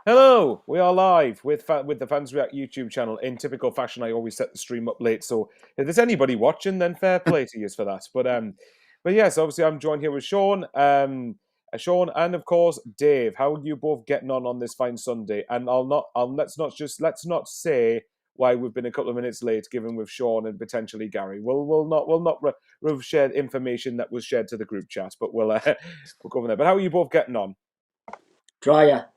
Hello, we are live with the Fans React YouTube channel. In typical fashion, I always set the stream up late, so if there's anybody watching, then fair play to you for that. But yes, obviously I'm joined here with Sean, Sean, and of course Dave. How are you both getting on this fine Sunday? And let's not say why we've been a couple of minutes late, given with Sean and potentially Gary. We'll share information that was shared to the group chat, but we'll we'll go from there. But how are you both getting on? Dryer.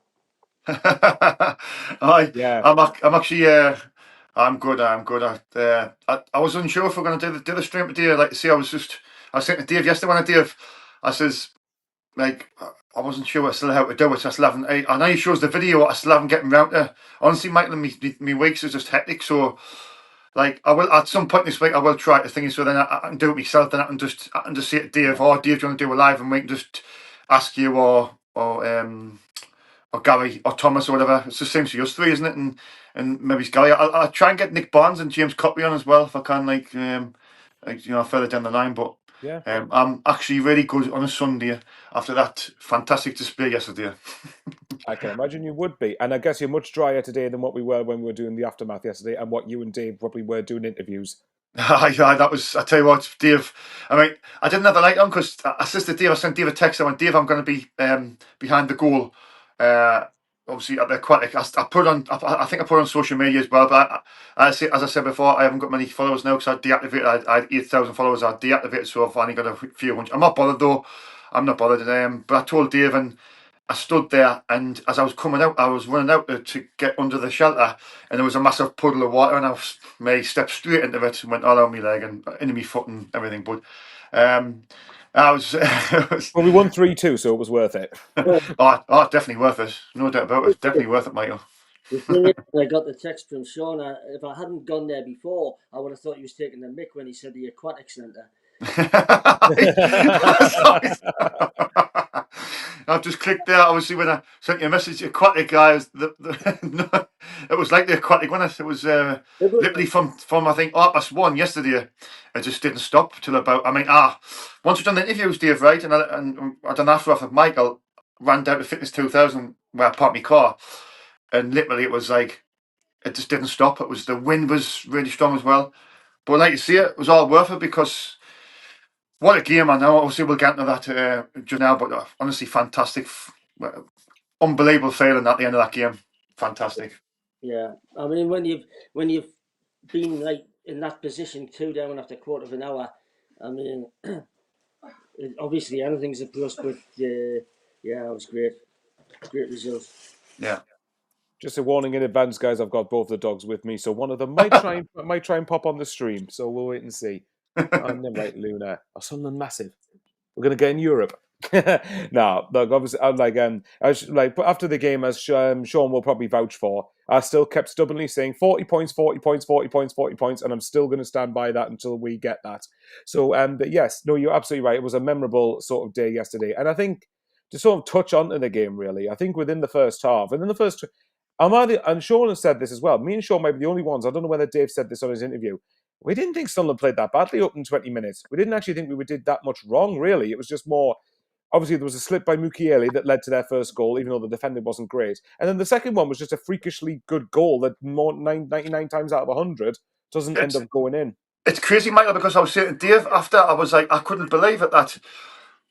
Yeah. I'm actually I'm good. I was unsure if we're going to do the stream today. Like, see, I was saying to Dave yesterday when I says like I wasn't sure still how to do it. So I still haven't. I know he shows the video. I still haven't getting round to. Honestly, Michael, me weeks is just hectic. So like I will at some point this week I will try to think so then I can do it myself. Then I can just say to Dave, "Oh, Dave, do you want to do a live?" And we can just ask you or Gary or Thomas or whatever. It's the same for us three, isn't it? And maybe it's Gary. I'll try and get Nick Barnes and James Copley on as well if I can, further down the line. But Yeah. I'm actually really good on a Sunday after that fantastic display yesterday. I can imagine you would be. And I guess you're much drier today than what we were when we were doing the aftermath yesterday and what you and Dave probably were doing interviews. That was, I tell you what, Dave. I mean, I didn't have the light on because I said to Dave, I sent Dave a text. I went, Dave, I'm going to be behind the goal. Obviously at the aquatic, I put on. I think I put on social media as well. But as I said before, I haven't got many followers now because I deactivated. I had 8,000 followers. I deactivated, so I've only got a few hundred. I'm not bothered though. I'm not bothered. But I told Dave, and I stood there, and as I was coming out, I was running out to get under the shelter, and there was a massive puddle of water, and I stepped straight into it and went all over my leg and into my foot and everything. But I was. Well, we won 3-2, so it was worth it. Definitely worth it. No doubt about it. Definitely worth it, Michael. The thing is, I got the text from Sean. If I hadn't gone there before, I would have thought he was taking the mick when he said the aquatic centre. I've just clicked there. Obviously, when I sent you a message, aquatic guys, it was like the aquatic one. It was literally from I think 1:30 yesterday. It just didn't stop till about. I mean, once we've done the interviews, Dave, right, and I done after with Michael, ran down to Fitness 2000 where I parked my car, and literally it was like it just didn't stop. It was the wind was really strong as well, but like you see, it was all worth it because. What a game! I know. Obviously, we'll get into that just now, but honestly, fantastic, unbelievable feeling at the end of that game. Fantastic. Yeah, I mean, when you've been like in that position 2 down after a quarter of an hour, I mean, obviously anything's a plus, but yeah, it was great result. Yeah. Just a warning in advance, guys. I've got both the dogs with me, so one of them might try and pop on the stream. So we'll wait and see. I'm right, Luna. Oh, Sunderland massive. We're gonna get in Europe. No, look, obviously, but after the game, as Sean will probably vouch for, I still kept stubbornly saying 40 points, 40 points, 40 points, 40 points, and I'm still going to stand by that until we get that. So, but yes, no, you're absolutely right. It was a memorable sort of day yesterday, and I think to sort of touch onto the game, really, I think within the first half, and Sean has said this as well. Me and Sean might be the only ones. I don't know whether Dave said this on his interview. We didn't think Sunderland played that badly up in 20 minutes. We didn't actually think we did that much wrong, really. It was just more. Obviously, there was a slip by Mukiele that led to their first goal, even though the defending wasn't great. And then the second one was just a freakishly good goal that 99 times out of 100 doesn't end up going in. It's crazy, Michael, because I was saying to Dave after, I was like, I couldn't believe it that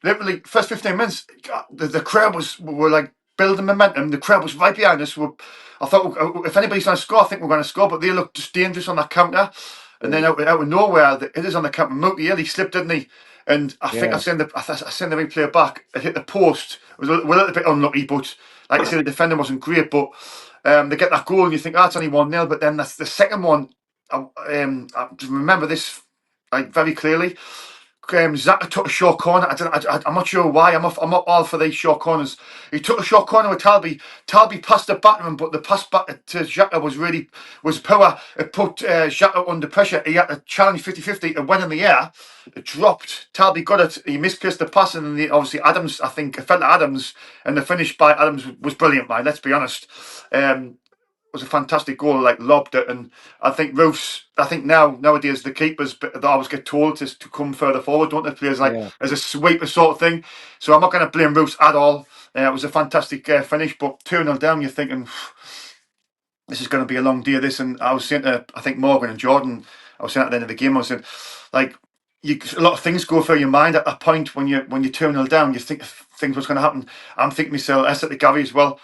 literally first 15 minutes, the crowd were like building momentum. The crowd was right behind us. I thought if anybody's going to score, I think we're going to score, but they looked just dangerous on that counter. And then out of nowhere, it is on the counter. Mukiele, he slipped, didn't he? And I think I sent the replay back. It hit the post. It was a little bit unlucky, but like I said, the defender wasn't great. But they get that goal, and you think, that's only 1-0. But then that's the second one. I remember this like very clearly. Zaka took a short corner. I'm not sure why. I'm not all for these short corners. He took a short corner with Talby. Talby passed it back to him, but the pass back to Xhaka was power. It put Xhaka under pressure. He had to challenge 50-50. It went in the air. It dropped. Talby got it. He misplaced the pass, and then obviously Adams. I think it fell to Adams, and the finish by Adams was brilliant. Man, let's be honest. Was a fantastic goal, like lobbed it, and I think nowadays the keepers they always get told to come further forward, don't they? Players like as a sweeper sort of thing. So I'm not going to blame Roofs at all. It was a fantastic finish, but 2-0 down, you're thinking, this is going to be a long day of this. And I was saying to, I think, Morgan and Jordan, I was saying at the end of the game, I was saying, like, a lot of things go through your mind at that point when you're 2-0 down. You think things what's going to happen. I'm thinking myself, I said to Gary as well,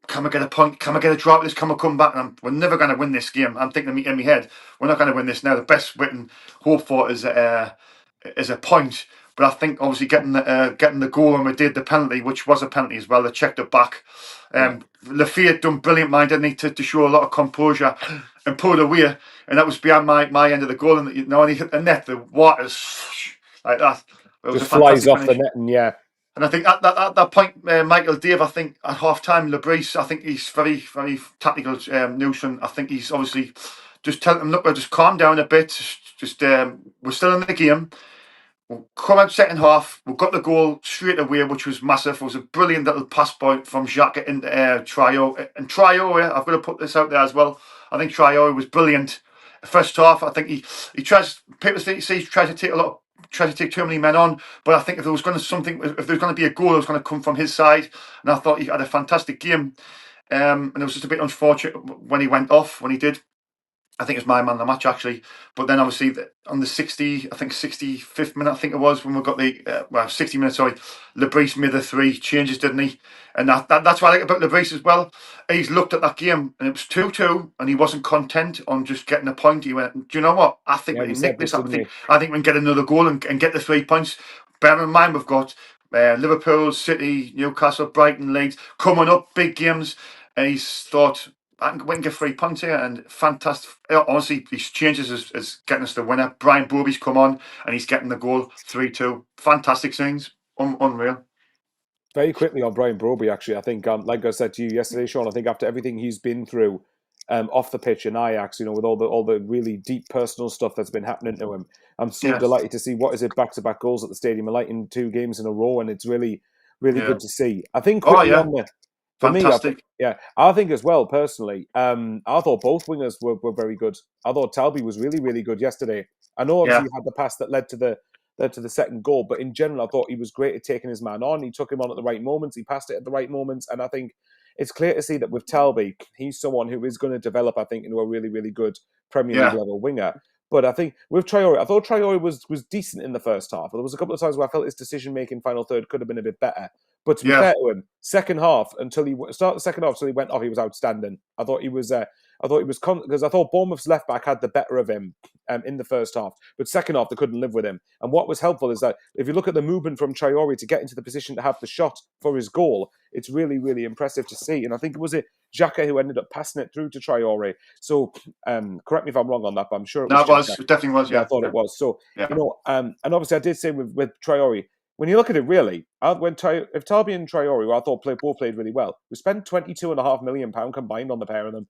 can I get a point? Can I get a draw at this? Can I come back? And we're never going to win this game. I'm thinking in my head, we're not going to win this now. The best we can hope for is a point. But I think obviously getting the goal when we did the penalty, which was a penalty as well, they checked it back. Lafayette done brilliant, mind, didn't he, to show a lot of composure and pull it away. And that was behind my end of the goal. And when he hit the net, the water's like that. It was Just a fantastic flies off finish. the net, and yeah. And I think at that point, Michael Dave, I think at half time, Lebris, I think he's very, very tactical. Newson, I think he's obviously just telling them, look, just calm down a bit. Just we're still in the game. We'll come out second half. We got the goal straight away, which was massive. It was a brilliant little pass point from Xhaka into Traore. And Traore, I've got to put this out there as well. I think Traore was brilliant. First half, I think he tries. People say he tries to take too many men on. But I think if there was going to be a goal, it was going to come from his side. And I thought he had a fantastic game. And it was just a bit unfortunate when he went off. When he did, I think it was my man of the match actually. But then obviously on the 65th minute, I think it was, when we got the 60 minutes. Sorry, Lebris made the 3 changes, didn't he? And that's what I like about Lebris as well. He's looked at that game and it was 2-2, and he wasn't content on just getting a point. He went, "Do you know what? I think we can nick this. I think we can get another goal and get the 3 points." Bear in mind, we've got Liverpool, City, Newcastle, Brighton, Leeds coming up, big games. And he's thought, we can get 3 points here, and fantastic. Honestly, these changes is getting us the winner. Brian Bobby's come on and he's getting the goal, 3-2. Fantastic scenes, unreal. Very quickly on Brian Broby, actually, I think, like I said to you yesterday, Sean, I think after everything he's been through off the pitch in Ajax, with all the really deep personal stuff that's been happening to him, I'm so delighted to see back-to-back goals at the stadium, like in 2 games in a row, and it's really, really good to see. I think quickly on the. For fantastic. I think as well, personally, I thought both wingers were very good. I thought Talby was really, really good yesterday. I know obviously he had the pass that led to the second goal, but in general, I thought he was great at taking his man on. He took him on at the right moments. He passed it at the right moments. And I think it's clear to see that with Talby, he's someone who is going to develop, I think, into a really, really good Premier League level winger. But I think with Traore, I thought Traore was decent in the first half. There was a couple of times where I felt his decision-making final third could have been a bit better. But to be fair to him, second half until he went off, he was outstanding. I thought he was because I thought Bournemouth's left back had the better of him in the first half, but second half they couldn't live with him. And what was helpful is that if you look at the movement from Traore to get into the position to have the shot for his goal, it's really, really impressive to see. And I think it was Xhaka who ended up passing it through to Traore. So correct me if I'm wrong on that, but I'm sure it was. It definitely was. Yeah, I thought it was. So and obviously I did say with Traore, when you look at it, really, if Talby and Traore, who I thought both played really well, we spent £22.5 million combined on the pair of them,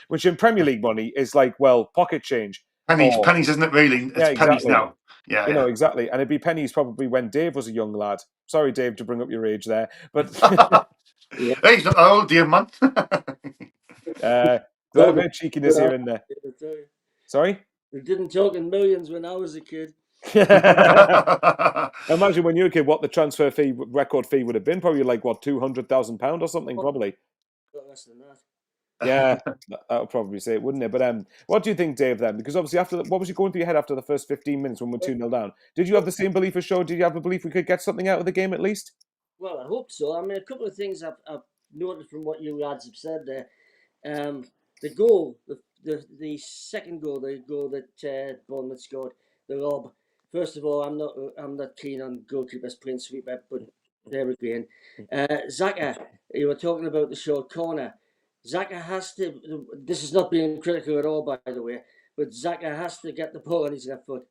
which in Premier League money is like, well, pocket change. Pennies, isn't it? Really, it's pennies now. Yeah, exactly. And it'd be pennies probably when Dave was a young lad. Sorry, Dave, to bring up your age there, but hey, he's not that old, dear man. A bit of cheekiness here and there. Sorry? We didn't talk in millions when I was a kid. Imagine when you were a kid what the transfer fee, record fee would have been. Probably like, what, £200,000 or something, probably. Less than that. Yeah, that would probably say it, wouldn't it? But what do you think, Dave, then? Because obviously, what was you going through your head after the first 15 minutes when we're 2-0 down? Did you have the same belief as Shaw? Did you have a belief we could get something out of the game at least? Well, I hope so. I mean, a couple of things I've noted from what you lads have said there. The goal, the second goal, the goal that Bournemouth scored, the lob. First of all, I'm not keen on goalkeepers playing sweeper, but there again. Xhaka, you were talking about the short corner. Xhaka has to. This is not being critical at all, by the way, but Xhaka has to get the ball on his left foot.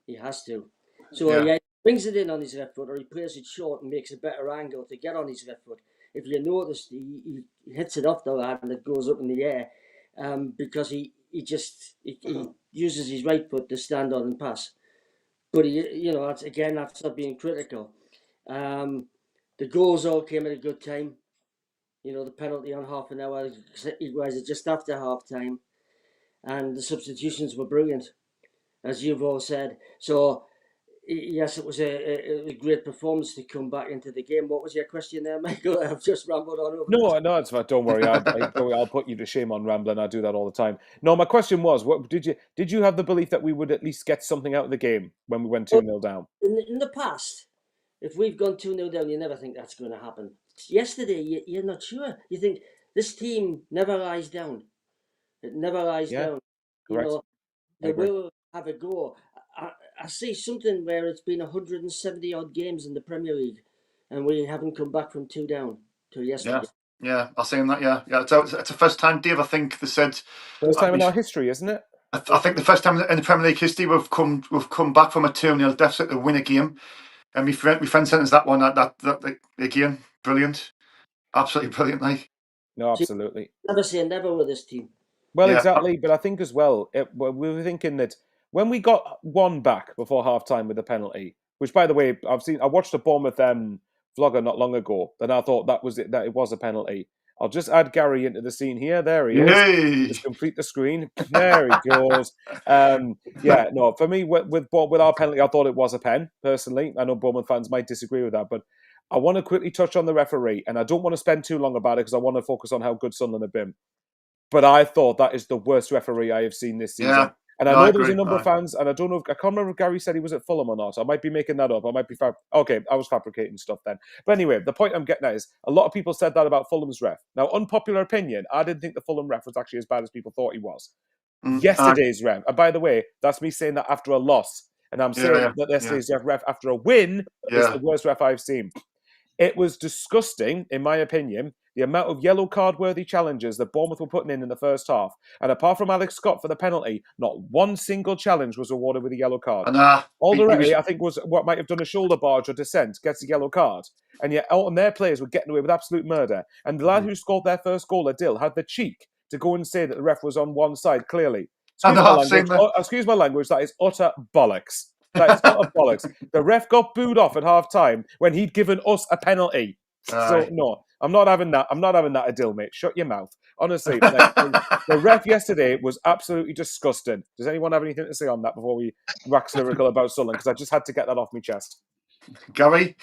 He has to. So he brings it in on his left foot, or he plays it short and makes a better angle to get on his left foot. If you noticed, he hits it off the lad and it goes up in the air, because he uses his right foot to stand on and pass. But that's not being critical. The goals all came at a good time. The penalty on half an hour was just after half time, and the substitutions were brilliant, as you've all said. So, Yes, it was a great performance to come back into the game. What was your question there, Michael? I've just rambled on over. No, it's fine. Don't worry. I'll put you to shame on rambling. I do that all the time. No, my question was, what did you have the belief that we would at least get something out of the game when we went 2-0 down? In the past, if we've gone 2-0 down, you never think that's going to happen. Yesterday, you're not sure. You think this team never lies down. It never lies Yeah, down. You correct. know, I they agree. will have a go. I see something where it's been 170 odd games in the Premier League, and we haven't come back from 2 down till yesterday. Yeah, I've seen that. Yeah. It's the first time, Dave. I think they said. First time in our history, isn't it? I think the first time in the Premier League history we've come back from a 2-0 deficit to win a game. And my friend sent us that one. That again, brilliant, absolutely brilliant. Like, No, So absolutely. never say never with this team. Well, yeah, exactly. But I think as well, we were thinking that when we got one back before half time with a penalty, which by the way, I watched a Bournemouth vlogger not long ago, and I thought that was it, that it was a penalty. I'll just add Gary into the scene here. There he is. yay! Just complete the screen. There he goes. Yeah, no, for me, with our penalty, I thought it was a pen, personally. I know Bournemouth fans might disagree with that, but I want to quickly touch on the referee, and I don't want to spend too long about it because I want to focus on how good Sunderland have been. But I thought that is the worst referee I have seen this season. Yeah, And I no, I know there was a agree. number of fans, and I don't know, I can't remember if Gary said he was at Fulham or not. I might be making that up. I might be okay. I was fabricating stuff then. But anyway, the point I'm getting at is a lot of people said that about Fulham's ref. Now, unpopular opinion, I didn't think the Fulham ref was actually as bad as people thought he was. Yesterday's ref, and by the way, that's me saying that after a loss, and I'm saying that yesterday's ref after a win is the worst ref I've seen. It was disgusting, in my opinion, the amount of yellow card worthy challenges that Bournemouth were putting in the first half. And apart from Alex Scott for the penalty, not one single challenge was awarded with a yellow card. And Alderete, I think, was what might have done a shoulder barge or descent, gets a yellow card. And yet, Elton, their players were getting away with absolute murder. And the lad who scored their first goal, Adil, had the cheek to go and say that the ref was on one side, clearly. Excuse my language, that is utter bollocks. That is utter bollocks. The ref got booed off at half time when he'd given us a penalty. So no, I'm not having that. I'm not having that, Adil, mate. Shut your mouth. Honestly, the ref yesterday was absolutely disgusting. Does anyone have anything to say on that before we wax lyrical about Sunderland? Because I just had to get that off my chest. Gary?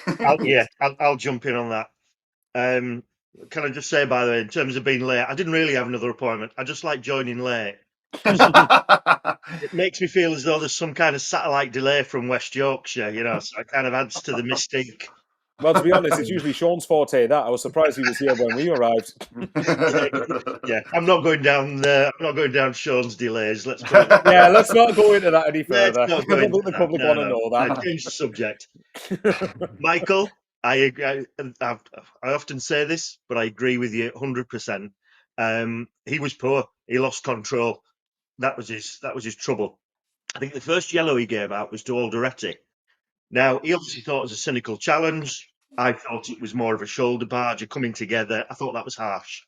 I'll jump in on that. Can I just say, by the way, in terms of being late, I didn't really have another appointment. I just like joining late. It makes me feel as though there's some kind of satellite delay from West Yorkshire, so it kind of adds to the mystique. Well, to be honest, it's usually Sean's forte. That I was surprised he was here when we arrived. Yeah, I'm not going down there. I'm not going down Sean's delays. Let's put it. Yeah, let's not go into that any further. I Let's not don't go into think the public that. want to know that. Change the subject. Michael, I agree. I often say this, but I agree with you 100%. He was poor. He lost control. That was his trouble. I think the first yellow he gave out was to Alderete. Now, he obviously thought it was a cynical challenge. I thought it was more of a shoulder barge, coming together. I thought that was harsh.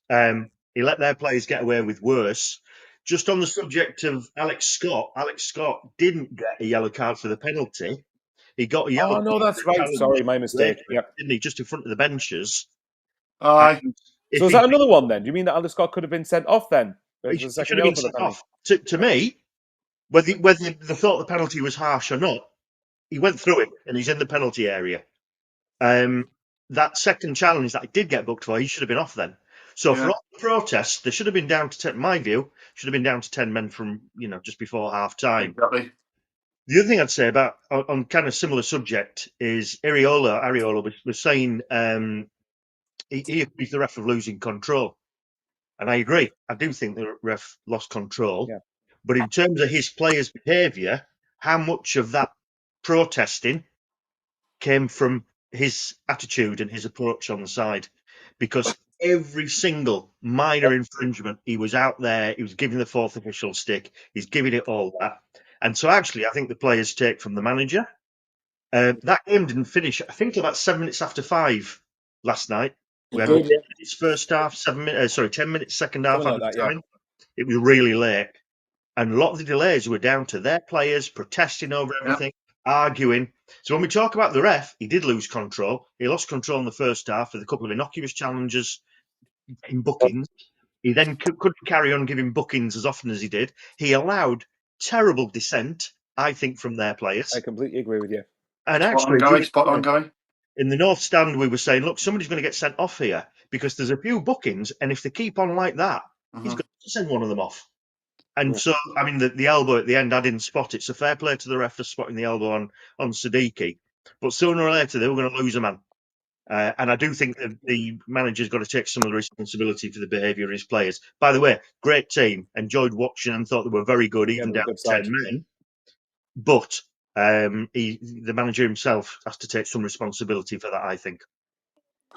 He let their players get away with worse. Just on the subject of Alex Scott didn't get a yellow card for the penalty. He got a yellow card. Oh, no, that's right. Sorry, my mistake. Yep. Didn't he? Just in front of the benches. Aye. So is that another one then? Do you mean that Alex Scott could have been sent off then? He should have been sent off. To me, whether they thought the penalty was harsh or not, he went through it and he's in the penalty area. That second challenge that he did get booked for, he should have been off then. So for all the protests, they should have been down to 10, my view, should have been down to 10 men from, just before half time. Exactly. The other thing I'd say about, on kind of similar subject, is Ariola was saying he accused the ref of losing control. And I agree. I do think the ref lost control. Yeah. But in terms of his players' behaviour, how much of that protesting came from his attitude and his approach on the side? Because every single minor infringement, he was out there, he was giving the fourth official stick, he's giving it all that. And so actually, I think the players take from the manager. That game didn't finish, I think, about 7 minutes after 5 last night. We had 10 minutes first half, 10 minutes second half at the time. It was really late. And a lot of the delays were down to their players protesting over everything, arguing. So when we talk about the ref, he did lose control. He lost control in the first half with a couple of innocuous challenges in bookings. He then couldn't carry on giving bookings as often as he did. He allowed terrible dissent I think, from their players. I completely agree with you. And Spot on, actually, Gary. Spot on, Gary. in the North Stand, we were saying, look, somebody's going to get sent off here because there's a few bookings, and if they keep on like that, he's got to send one of them off. And Yeah. so, I mean, the elbow at the end, I didn't spot it. So fair play to the ref for spotting the elbow on Siddiqui. But sooner or later, they were going to lose a man. And I do think that the manager's got to take some of the responsibility for the behaviour of his players. By the way, great team. Enjoyed watching and thought they were very good, even down to 10 men. But the manager himself has to take some responsibility for that, I think.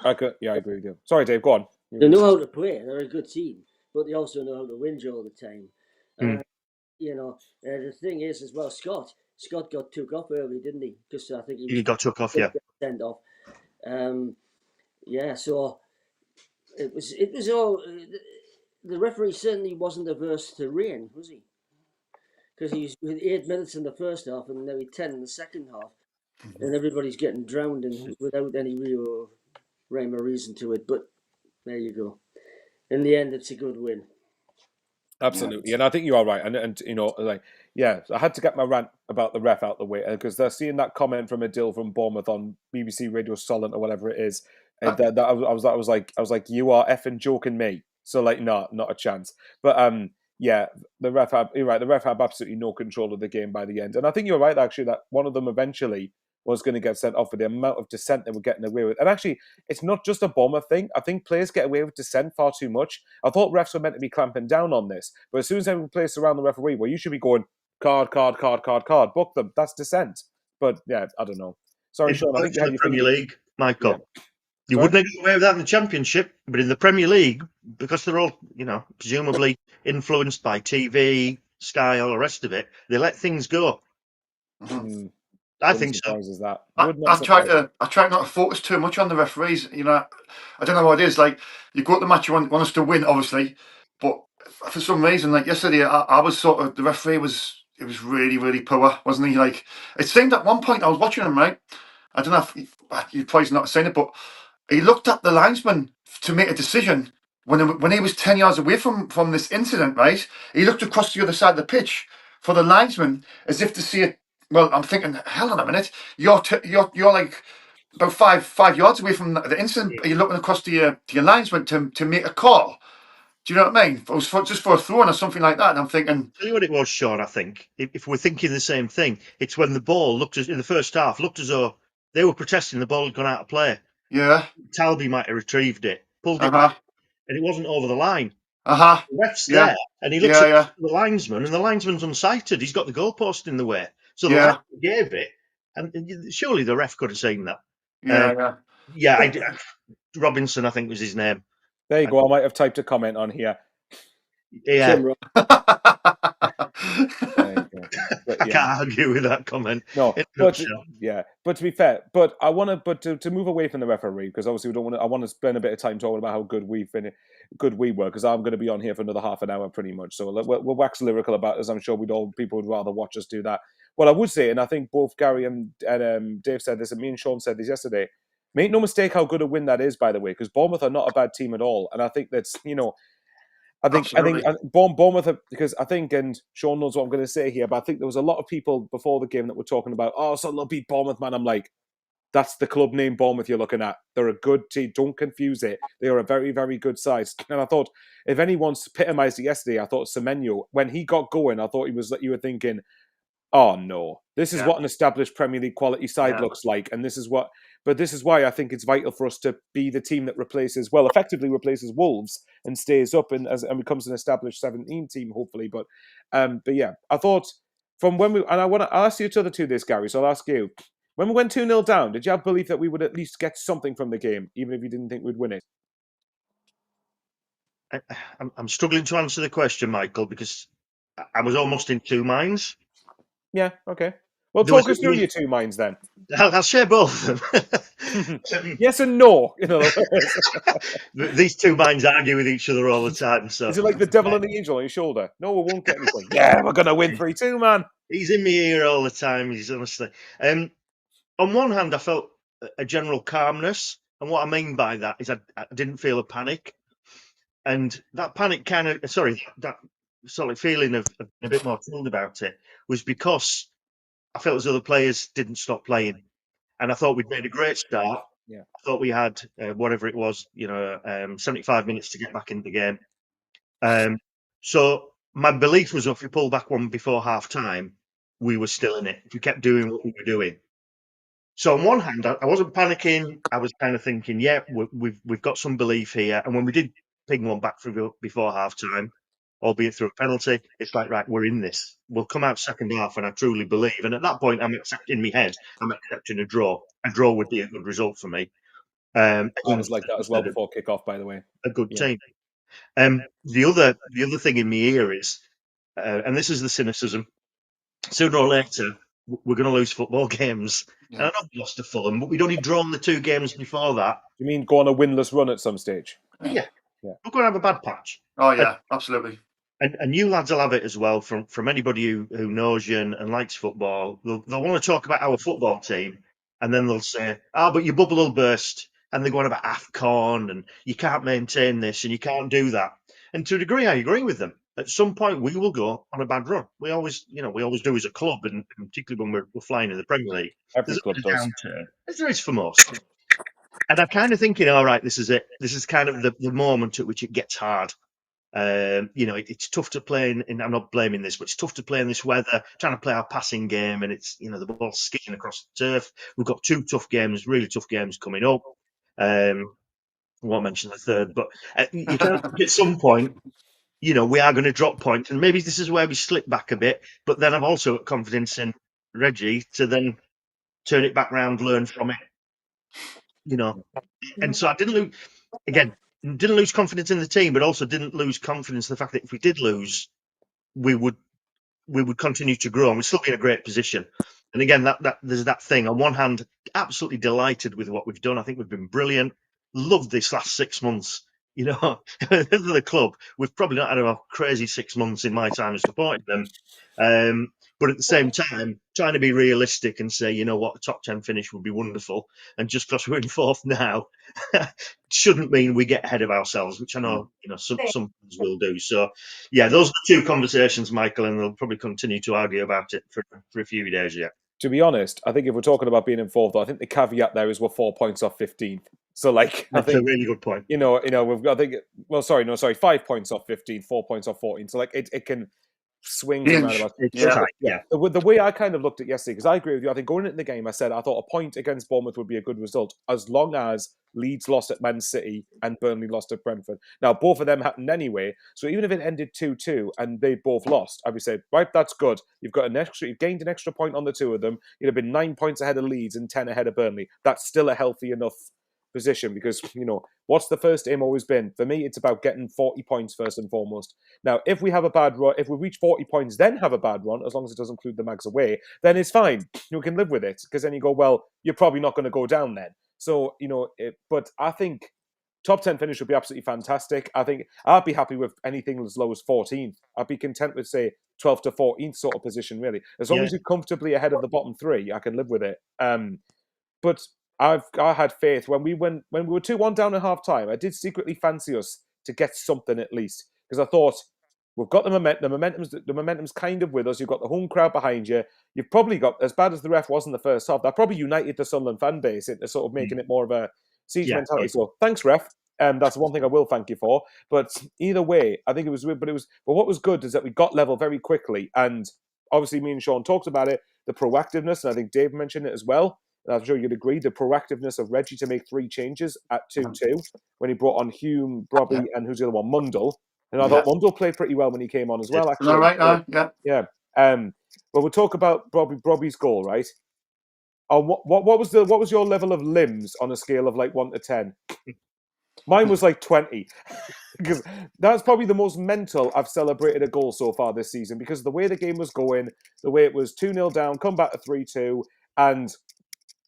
I agree with you. Sorry, Dave, go on. They know how to play. They're a good team, but they also know how to win all the time. The thing is as well, Scott got took off early, didn't he? Because I think He got took off, yeah. Sent off. So it was all. The referee certainly wasn't averse to rain, was he? Because he was with 8 minutes in the first half and nearly 10 in the second half, and everybody's getting drowned and without any real rhyme or reason to it. But there you go. In the end, it's a good win. Absolutely, and I think you are right. And I had to get my rant about the ref out the way because they're seeing that comment from Adil from Bournemouth on BBC Radio Solent or whatever it is. And I was like, you are effing joking me. So like, no, not a chance. But the ref you're right. The ref had absolutely no control of the game by the end, and I think you're right actually that one of them eventually was going to get sent off for the amount of dissent they were getting away with. And actually, it's not just a Bournemouth thing. I think players get away with dissent far too much. I thought refs were meant to be clamping down on this. But as soon as everyone plays around the referee, well, you should be going, card, book them. That's dissent. But yeah, I don't know. Sorry, Sean, I think you had the Premier League, Michael. Yeah. You wouldn't get away with that in the Championship, but in the Premier League, because they're all, presumably influenced by TV, Sky, all the rest of it, they let things go. I think so. That. I try not to focus too much on the referees. I don't know what it is. Like, you go to the match, you want us to win, obviously, but for some reason, like yesterday, I was sort of, the referee was really, really poor, wasn't he? Like, it seemed at one point I was watching him, right? I don't know if you've probably not seen it, but he looked at the linesman to make a decision when he was 10 yards away from this incident, right? He looked across the other side of the pitch for the linesman as if to see it. Well, I'm thinking, hell on a minute, you're like about five yards away from the incident. You're looking across to your linesman to make a call. Do you know what I mean? It was just for a throw-in or something like that. And I'm thinking, tell you what it was, Sean. I think if we're thinking the same thing, it's when the ball looked in the first half looked as though they were protesting the ball had gone out of play. Yeah, Talby might have retrieved it, pulled it back, and it wasn't over the line. The ref's there, and he looks at the linesman, and the linesman's unsighted. He's got the goalpost in the way, so the ref gave it, and surely the ref could have seen that. Robinson, I think was his name. There you go. I might have typed a comment on here. Yeah. I can't argue with that comment. No, but to be fair, but I want to move away from the referee because obviously we don't want to. I want to spend a bit of time talking about how good we were because I'm going to be on here for another half an hour pretty much. So we'll wax lyrical about this. I'm sure people would rather watch us do that. What I would say, and I think both Gary and Dave said this, and me and Sean said this yesterday. Make no mistake how good a win that is, by the way, because Bournemouth are not a bad team at all, and I think that's I think Bournemouth, because I think, and Sean knows what I'm going to say here, but I think there was a lot of people before the game that were talking about, Sunderland beat Bournemouth, man. I'm like, that's the club name Bournemouth you're looking at. They're a good team. Don't confuse it. They are a very, very good side. And I thought, if anyone's epitomised it yesterday, I thought Semenyo, when he got going, I thought you were thinking, oh no, this is what an established Premier League quality side looks like. And this is why I think it's vital for us to be the team that effectively replaces Wolves and stays up and becomes an established 17 team, hopefully. But yeah, I thought I'll ask you to the two this, Gary, so I'll ask you. When we went 2-0 down, did you have belief that we would at least get something from the game, even if you didn't think we'd win it? I'm struggling to answer the question, Michael, because I was almost in two minds. Yeah, okay. Well, talk us through your two minds then. I'll share both of them. Yes and no. These two minds argue with each other all the time. So is it like the devil and the angel on your shoulder? No, we won't get anything. Yeah, we're gonna win 3-2, man. He's in my ear all the time. He's honestly. On one hand, I felt a general calmness, and what I mean by that is I didn't feel a panic, and that panic that sort of feeling of a bit more chilled about it was because I felt as though the players didn't stop playing, and I thought we'd made a great start. Yeah. I thought we had whatever it was, 75 minutes to get back in the game. So my belief was if we pulled back one before half time, we were still in it. If we kept doing what we were doing. So on one hand, I wasn't panicking. I was kind of thinking, yeah, we've got some belief here. And when we did ping one back before half time, albeit through a penalty, it's like, right, we're in this. We'll come out second half, and I truly believe. And at that point, I'm accepting in my head, I'm accepting a draw. A draw would be a good result for me. I was like that as well before kick-off, by the way. A good Yeah. team. The other thing in my ear is, and this is the cynicism, sooner or later, we're going to lose football games. Yeah. And I know we lost to Fulham, but we'd only drawn the 2 games before that. You mean go on a winless run at some stage? Yeah. Yeah. We're going to have a bad patch. Oh, yeah, absolutely. And you lads will have it as well from anybody who knows you and likes football. They'll want to talk about our football team, and then they'll say, but your bubble will burst. And they're going about AFCON, and you can't maintain this, and you can't do that. And to a degree, I agree with them. At some point, we will go on a bad run. We always do as a club, and particularly when we're flying in the Premier League. Every There's club a does. downturn, as there is for most. And I'm kind of thinking, all right, this is it. This is kind of the moment at which it gets hard. It's tough to play in. I'm not blaming this, but it's tough to play in this weather. Trying to play our passing game, and it's the ball's skidding across the turf. We've got 2 tough games, really tough games coming up. I won't mention the third, but you can't at some point, we are going to drop points, and maybe this is where we slip back a bit. But then I've also got confidence in Reggie to then turn it back round, learn from it, And so I didn't lose confidence in the team, but also didn't lose confidence in the fact that if we did lose, we would continue to grow, and we'd still be in a great position. And again, that there's that thing. On one hand, absolutely delighted with what we've done. I think we've been brilliant. Loved this last 6 months. The club, we've probably not had a crazy 6 months in my time as supporting them. But at the same time, trying to be realistic and say, a top 10 finish would be wonderful. And just because we're in 4th now, shouldn't mean we get ahead of ourselves, which I know, some fans will do. So, yeah, those are the 2 conversations, Michael, and they'll probably continue to argue about it for a few days yet. To be honest, I think if we're talking about being in 4th, I think the caveat there is we're 4 points off 15th. So, that's a really good point. We've got, 5 points off 15, 4 points off 14. So, it can swing from around about. Yeah. The way I kind of looked at yesterday, because I agree with you, I think going into the game, I said I thought a point against Bournemouth would be a good result as long as Leeds lost at Man City and Burnley lost at Brentford. Now, both of them happened anyway, so even if it ended 2-2 and they both lost, I would say, right, that's good. You've gained an extra point on the 2 of them. You'd have been 9 points ahead of Leeds and 10 ahead of Burnley. That's still a healthy enough position because, what's the first aim always been? For me, it's about getting 40 points first and foremost. Now, if we have a bad run, if we reach 40 points, then have a bad run, as long as it doesn't include the mags away, then it's fine. You can live with it because then you go, well, you're probably not going to go down then. So, but I think top 10 finish would be absolutely fantastic. I think I'd be happy with anything as low as 14th. I'd be content with, say, 12th to 14th sort of position, really. As long as you're comfortably ahead of the bottom 3, I can live with it. But I had faith when we were 2-1 down at half time. I did secretly fancy us to get something at least because I thought we've got the momentum. The momentum's kind of with us. You've got the home crowd behind you. You've probably got, as bad as the ref was in the first half, that probably united the Sunderland fan base into sort of making it more of a siege mentality. So thanks, ref. That's one thing I will thank you for. But either way, I think it was. But what was good is that we got level very quickly, and obviously me and Sean talked about it. The proactiveness, and I think Dave mentioned it as well. And I'm sure you'd agree, the proactiveness of Reggie to make 3 changes at 2-2 when he brought on Hume, Brobby, and who's the other one, Mundle. And I thought Mundle played pretty well when he came on as well. Actually, all right, yeah. But we'll talk about Brobby's goal, right? What was your level of limbs on a scale of 1 to 10? Mine was 20 because that's probably the most mental I've celebrated a goal so far this season because of the way the game was going, the way it was 2-0 down, come back to 3-2, and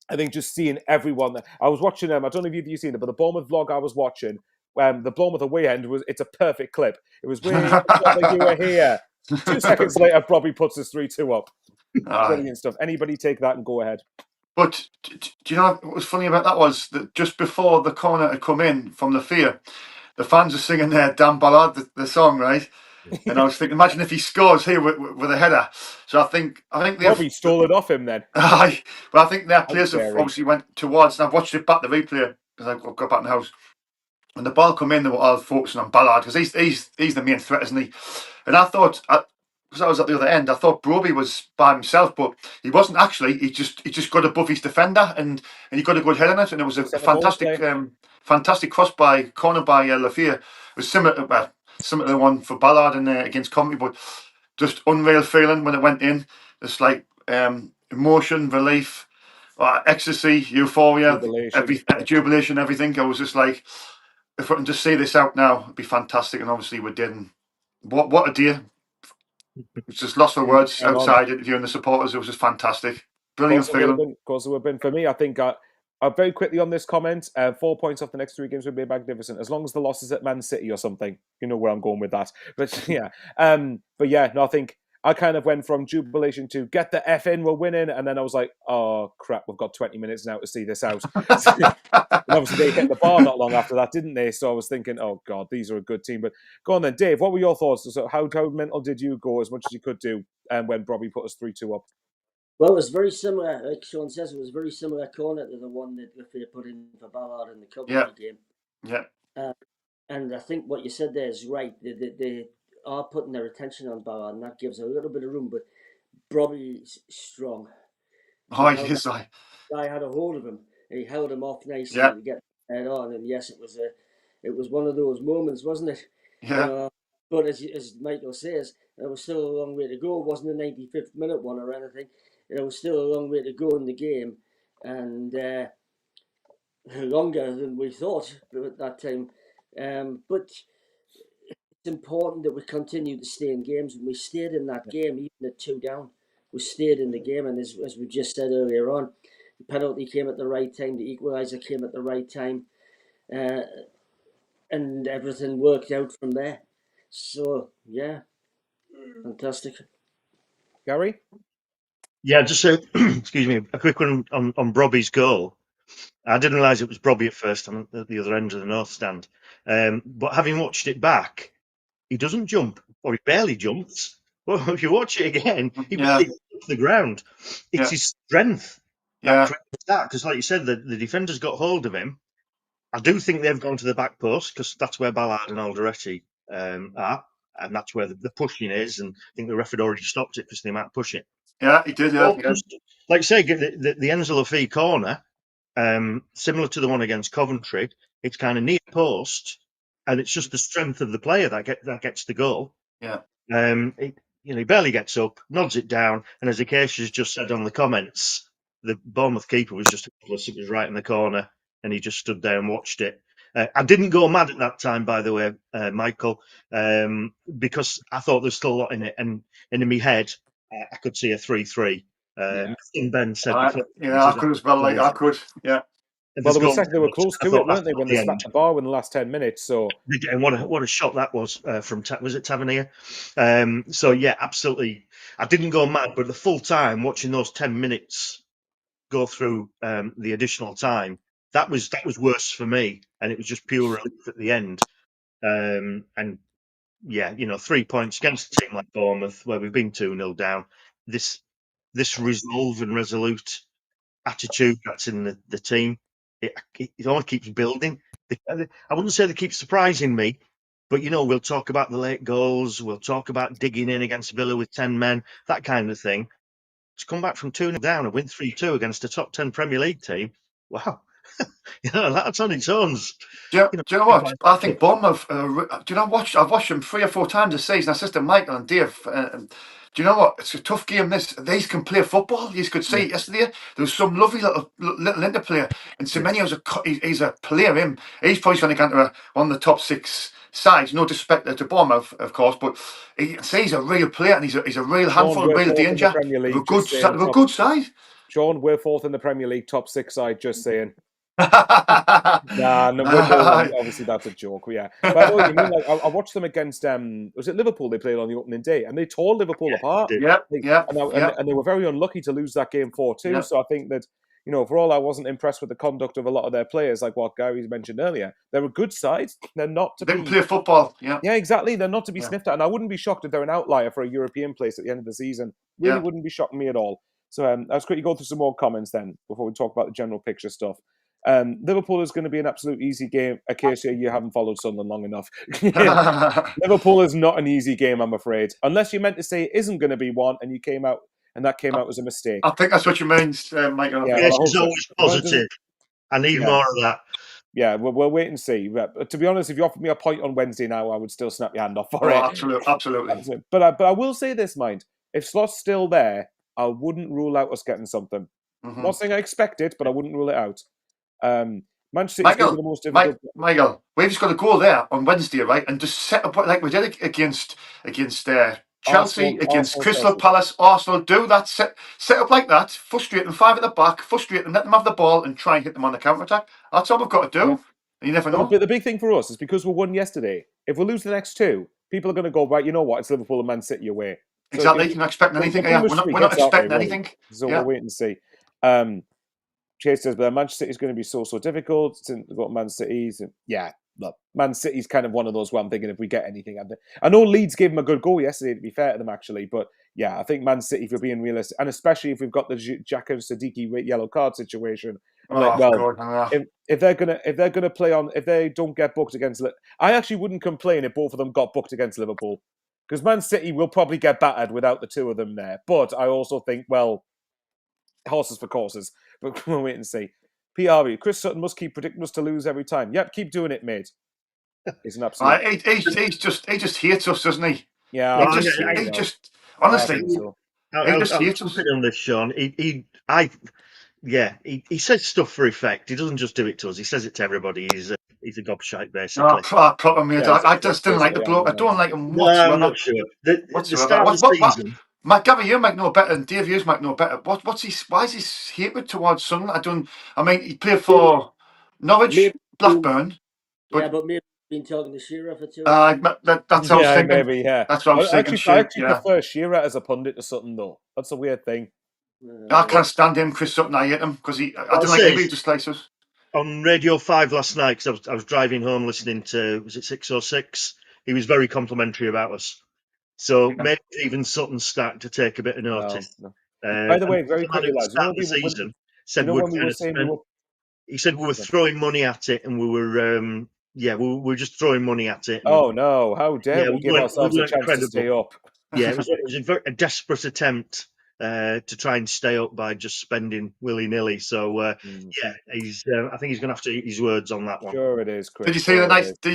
I think just seeing everyone. I was watching I don't know if you've seen it, but the Bournemouth vlog I was watching, the Bournemouth away end it's a perfect clip. It was where like you were here. 2 seconds later, Bobby puts his 3-2 up. Brilliant stuff. Anybody take that and go ahead. But do you know what was funny about that was that just before the corner had come in from the fear, the fans are singing their Dan Ballard, the song, right? And I was thinking, imagine if he scores here with a header. So I think Robbie stole it off him then. but I think their How players have dare he. obviously went towards. And I've watched it back, the replay, because I've got back in the house. When the ball come in, they were all focusing on Ballard because he's the main threat, isn't he? And I thought, because I was at the other end, I thought Broby was by himself, but he wasn't actually. He just got above his defender and he got a good head on it, and it was a Centre forward fantastic fantastic cross by corner by Lafia. It was similar to the one for Ballard and against Coventry, but just unreal feeling when it went in. It's like emotion, relief, ecstasy, euphoria, jubilation, everything. I was just like, if I can just see this out now, it'd be fantastic. And obviously we didn't. What a day! It's just lost for words outside interviewing the supporters. It was just fantastic, brilliant feeling. Of course, it would have been for me. I think very quickly on this comment. 4 points off the next 3 games would be magnificent, as long as the loss is at Man City or something. You know where I'm going with that. But yeah, I think I kind of went from jubilation to get the F in, we're winning, and then I was like, oh crap, we've got 20 minutes now to see this out. And obviously they hit the bar not long after that, didn't they? So I was thinking, oh God, these are a good team. But go on then, Dave, what were your thoughts? So how mental did you go as much as you could do when Robbie put us 3-2 up? Well, it was very similar, like Sean says, it was very similar corner to the one that Lafia put in for Ballard in the Coventry game. Yeah. And I think what you said there is right. They are putting their attention on Ballard, and that gives a little bit of room, but Robbie's strong. Oh, he is. I had a hold of him, and he held him off nicely to get head on. And yes, it was one of those moments, wasn't it? Yeah. But as Michael says, there was still a long way to go. It wasn't a 95th minute one or anything. There was still a long way to go in the game, and longer than we thought at that time. But it's important that we continue to stay in games, and we stayed in that game, even at 2 down. We stayed in the game, and as we just said earlier on, the penalty came at the right time, the equaliser came at the right time, and everything worked out from there. So, yeah, fantastic. Gary? Yeah, just excuse me, a quick one on Brobby's goal. I didn't realise it was Brobby at first. I'm at the other end of the North Stand. But having watched it back, he doesn't jump, or he barely jumps. Well, if you watch it again, he barely gets off the ground. It's his strength that creates that. Because, like you said, the defenders got hold of him. I do think they've gone to the back post because that's where Ballard and Alderete are, and that's where the pushing is. And I think the referee already stopped it because they might push it. Yeah, he did. Yeah. Like you say, the Enzo Lafie corner, similar to the one against Coventry, it's kind of near post, and it's just the strength of the player that gets the goal. Yeah. He barely gets up, nods it down, and as Acacia's just said on the comments, the Bournemouth keeper was just it was right in the corner, and he just stood there and watched it. I didn't go mad at that time, by the way, Michael, because I thought there's still a lot in it, and in my head, I could see a 3-3. Ben said before. I could as well. I could. Yeah. Well, they were close to it, weren't they, when they smacked the bar in the last 10 minutes? So, and what a shot that was from was it Tavernier? So yeah, absolutely. I didn't go mad, but the full time watching those 10 minutes go through the additional time, that was worse for me, and it was just pure relief at the end. And yeah, 3 points against a team like Bournemouth, where we've been 2-0 down. This resolve and resolute attitude that's in the team, it only keeps building. I wouldn't say they keep surprising me, but we'll talk about the late goals, we'll talk about digging in against Villa with 10 men, that kind of thing. To come back from 2-0 down and win 3-2 against a top 10 Premier League team, wow. That's on its own. Do you know what? I think Bournemouth. I've watched them 3 or 4 times this season. I said to Michael and Dave. Do you know what? It's a tough game. These can play football. You could see yesterday there was some lovely little interplay. And Semenyo's he's a player. He's probably going to get into one of the top 6 sides. No disrespect to Bournemouth, of course, but he's a real player and he's a real handful, a real danger. We're a good side. Sean, we're 4th in the Premier League, top 6 side. Just saying. No, obviously that's a joke. Yeah, but I know what you mean. Like, I watched them against was it Liverpool? They played on the opening day, and they tore Liverpool apart. And they were very unlucky to lose that game 4-2. So I think that for all I wasn't impressed with the conduct of a lot of their players, like what Gary's mentioned earlier, they're a good side. They're not to They can be. play football. Yeah. Yeah, exactly. They're not to be Yeah. sniffed at. And I wouldn't be shocked if they're an outlier for a European place at the end of the season. Really Yeah. wouldn't be shocking me at all. So let's quickly go through some more comments then before we talk about the general picture stuff. Liverpool is going to be an absolute easy game. Acacia, you haven't followed Sunderland long enough. Liverpool is not an easy game, I'm afraid. Unless you meant to say it isn't going to be one and that came out as a mistake. I think that's what you mean, Michael. Yeah, Yeah, well, I hope It's so. always positive. I need more of that. Yeah, we'll wait and see. But to be honest, if you offered me a point on Wednesday now, I would still snap your hand off for it. Absolutely. But I will say this, mind. If Slot's still there, I wouldn't rule out us getting something. Mm-hmm. Not saying I expect it, but I wouldn't rule it out. Manchester City's going to be the most difficult. Michael, we've just got to go there on Wednesday, right, and just set up like we did against Chelsea, against Crystal Palace, Arsenal. Do that, set up like that, frustrate them, 5 at the back, frustrate them, let them have the ball, and try and hit them on the counter attack. That's all we've got to do. Yeah. You never know. But the big thing for us is because we won yesterday. If we lose the next 2, people are going to go, right, you know what? It's Liverpool and Man City away. So exactly. You're not expecting anything. We're not expecting anything. So we'll wait and see. Chase says, but Manchester City is going to be so difficult. We've got Man City's. Yeah, look, Man City's kind of one of those where I'm thinking if we get anything. I know Leeds gave them a good go yesterday, to be fair to them, actually. But yeah, I think Man City, if you're being realistic, and especially if we've got the Jaka Siddiqui yellow card situation, if they're gonna play on, if they don't get booked against, I actually wouldn't complain if both of them got booked against Liverpool, because Man City will probably get battered without the 2 of them there. But I also think, well, horses for courses, but we'll wait and see. PRB, Chris Sutton must keep predicting us to lose every time. Yep, keep doing it, mate. He's an absolute. He just hates us, doesn't he? Yeah, he just honestly, he just hates us. On this, Sean. He says stuff for effect. He doesn't just do it to us. He says it to everybody. He's a gobshite, basically. Proper mate. I just didn't like the bloke. I don't like him whatsoever. No, I'm not sure. The start of the season. Gary, you might know better, and Dave, you might know better. Why is his hatred towards Sunderland? I mean, he played for Norwich, Blackburn. But maybe been talking to Shearer for 2 that's what I was thinking. Maybe, yeah. That's what I was thinking. I actually prefer Shearer as a pundit to Sutton, though. That's a weird thing. I can't stand him, Chris Sutton. I hate him because I don't like him. He just likes us. On Radio 5 last night, because I was driving home listening to, was it 606? He was very complimentary about us. So maybe even Sutton's starting to take a bit of notice. No. By the way, very quickly, lads, he said we were throwing money at it, and we were just throwing money at it. Oh no! How dare we give ourselves a chance to stay up? Yeah, it was a desperate attempt to try and stay up by just spending willy-nilly. So I think he's going to have to eat his words on that one. Sure, it is, Chris. Did you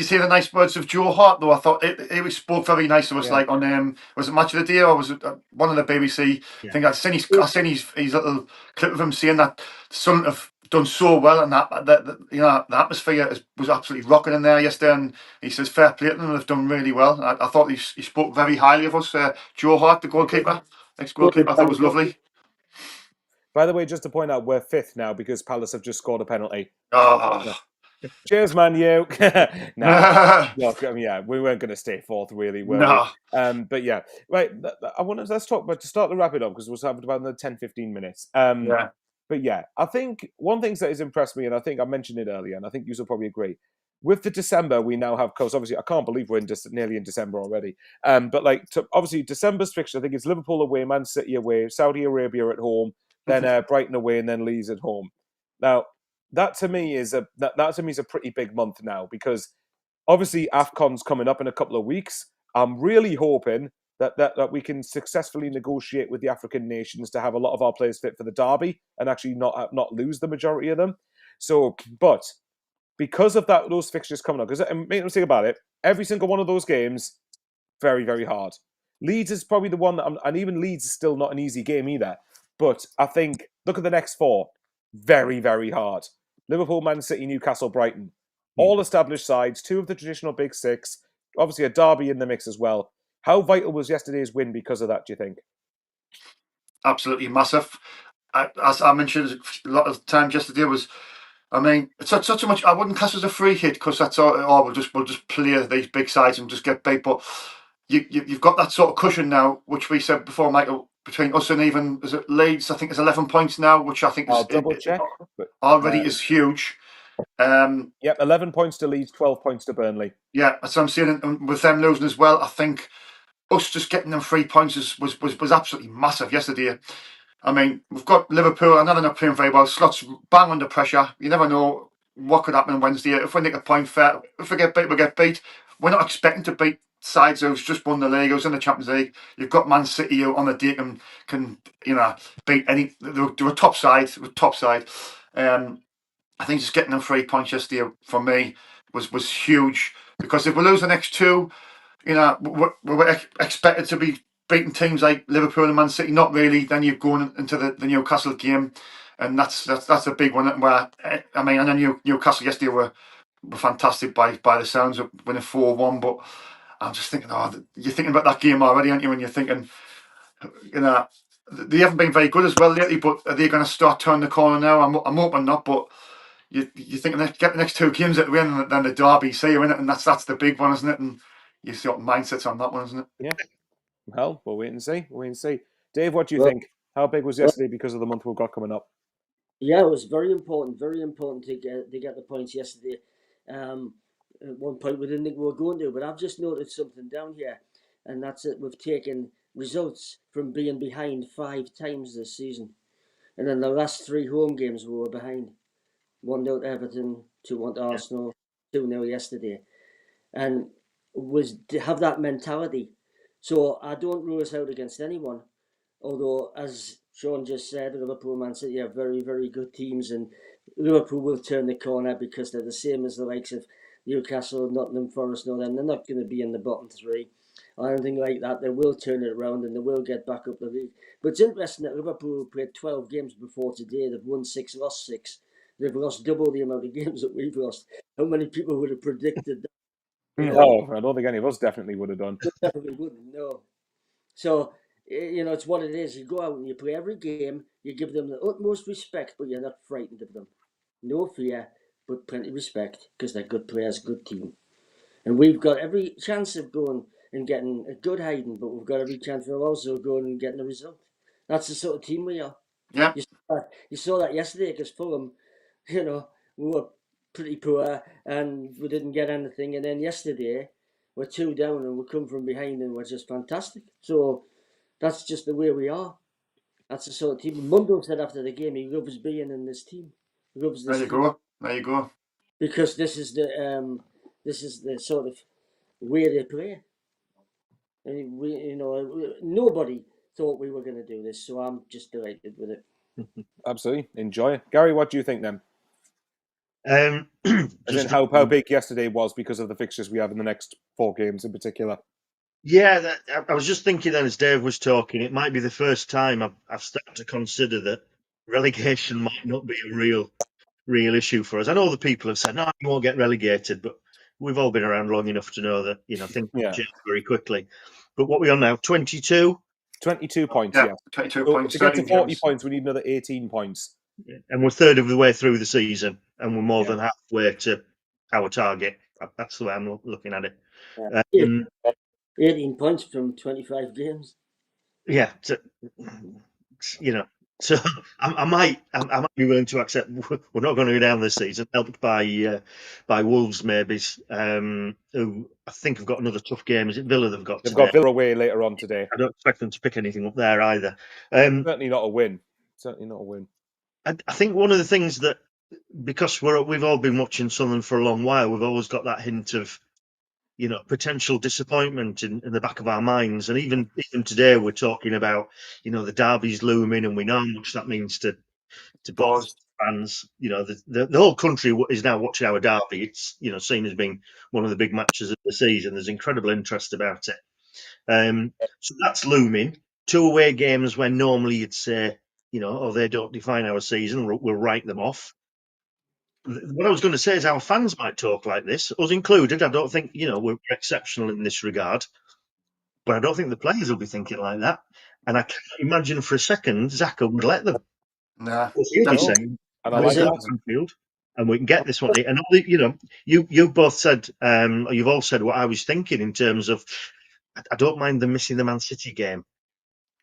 see the nice words of Joe Hart though? I thought he spoke very nice to us. Like on was it Match of the Day or was it one of the BBC? I think I seen his little clip of him saying that Sun have done so well, and that the atmosphere was absolutely rocking in there yesterday. And he says fair play to them, they've done really well. I thought he spoke very highly of us. Joe Hart, the goalkeeper. Ex-goalkeeper, I thought it was lovely. By the way, just to point out, we're 5th now because Palace have just scored a penalty. Oh. Cheers, Man U. We weren't going to stay 4th, really, were we? But yeah, right. Let's talk about to start to wrap it up because we'll have about another 10-15 minutes. But yeah, I think one thing that has impressed me, and I think I mentioned it earlier, and I think you will probably agree. With the December, we now have, because obviously I can't believe we're nearly in December already. But obviously December's fixture, I think it's Liverpool away, Man City away, Saudi Arabia at home, then Brighton away, and then Leeds at home. Now that to me is a pretty big month now because obviously AFCON's coming up in a couple of weeks. I'm really hoping that we can successfully negotiate with the African nations to have a lot of our players fit for the derby and actually not lose the majority of them. So, but because of those fixtures coming up, because make no mistake about it, every single one of those games, very, very hard. Leeds is probably the one and even Leeds is still not an easy game either. But I think, look at the next 4, very, very hard. Liverpool, Man City, Newcastle, Brighton. All established sides, 2 of the traditional big 6, obviously a derby in the mix as well. How vital was yesterday's win because of that, do you think? Absolutely massive. As I mentioned a lot of times yesterday it's not so much. I wouldn't class as a free hit because that's all. Oh, we'll just play these big sides and just get beat. But you've got that sort of cushion now, which we said before, Michael. between us and even is it Leeds. I think it's 11 points now, which I think I'll is double check. But already is huge. yep, 11 points to Leeds, 12 points to Burnley. Yeah, that's what I'm saying. And with them losing as well, I think us just getting them 3 points was absolutely massive yesterday. I mean, we've got Liverpool. I know they're not playing very well. Slots bang under pressure. You never know what could happen on Wednesday. If we nick a point fair, if we get beat, we get beat. We're not expecting to beat sides who's just won the league, who's in the Champions League. You've got Man City who on the day can beat any. They were top side. I think just getting them 3 points yesterday for me was huge, because if we lose the next two, we're expected to be beating teams like Liverpool and Man City. Not really. Then you're going into the Newcastle game, and that's a big one. Where I mean, I know Newcastle yesterday were fantastic by the sounds of winning 4-1, but I'm just thinking, you're thinking about that game already, aren't you? When you're thinking, they haven't been very good as well lately, but are they going to start turning the corner now? I'm hoping not, but. You think get the next two games at the win, and then the derby, see you in it, and that's the big one, isn't it? And you see what mindset's on that one, isn't it? Yeah. Well, we'll wait and see. We'll wait and see. Dave, what do you Well- think? How big was yesterday because of the month we've got coming up? Yeah, it was very important to get the points yesterday. At one point we didn't think we were going to, but I've just noted something down here, and that's it. We've taken results from being behind 5 times this season, and then the last 3 home games we were behind. 1-0 to Everton, 2-1 to Arsenal, 2-0 yesterday, and was to have that mentality. So I don't rule us out against anyone. Although, as Sean just said, Liverpool, Man City are very, very good teams, and Liverpool will turn the corner because they're the same as the likes of Newcastle, Nottingham Forest, and all them. They're not going to be in the bottom 3 or anything like that. They will turn it around and they will get back up the league. But it's interesting that Liverpool played 12 games before today. They've won 6, lost 6. They've lost double the amount of games that we've lost. How many people would have predicted that? No, I don't think any of us definitely would have done. Definitely wouldn't, no. So, it's what it is. You go out and you play every game, you give them the utmost respect, but you're not frightened of them. No fear, but plenty of respect, because they're good players, good team. And we've got every chance of going and getting a good hiding, but we've got every chance of also going and getting a result. That's the sort of team we are. Yeah. You saw that yesterday, because Fulham, we were pretty poor and we didn't get anything. And then yesterday, we're 2 down and we come from behind and we're just fantastic. So that's just the way we are. That's the sort of team. Mundo said after the game he loves being in this team. He loves this There you team go. There you go. because this is the sort of way they play. And nobody thought we were going to do this, so I'm just delighted with it. Absolutely. Enjoy it. Gary, what do you think then? As in Just how big yesterday was because of the fixtures we have in the next 4 games in particular. Yeah, I was just thinking then as Dave was talking, it might be the first time I've started to consider that relegation might not be a real issue for us. I know the people have said, no, you won't get relegated, but we've all been around long enough to know that, things Yeah. change very quickly. But what are we on now? 22? 22 points, Yeah, yeah. 22 So points. to get to 13 40 games. points, we need another 18 points. And we're third of the way through the season, and we're more Yeah. than halfway to our target. That's the way I'm looking at it. Yeah. 18 points from 25 games. Yeah, so I might be willing to accept we're not going to go down this season, helped by Wolves maybe, who I think have got another tough game. Is it Villa they've got They've today? got Villa away later on today. I don't expect them to pick anything up there either. Certainly not a win. Certainly not a win. I think one of the things that, because we've all been watching Sunderland for a long while, we've always got that hint of potential disappointment in the back of our minds. And even today we're talking about, the derby's looming and we know how much that means to both fans. The whole country is now watching our derby. It's, seen as being one of the big matches of the season. There's incredible interest about it. So that's looming. 2 away games when normally you'd say, they don't define our season, we'll write them off. What I was going to say is our fans might talk like this, us included. I don't think, we're exceptional in this regard, but I don't think the players will be thinking like that. And I can't imagine for a second Xhaka would let them. Nah. He'll be saying, And I like that. Anfield, and we can get this one. And you both said, or you've all said what I was thinking in terms of, I don't mind them missing the Man City game.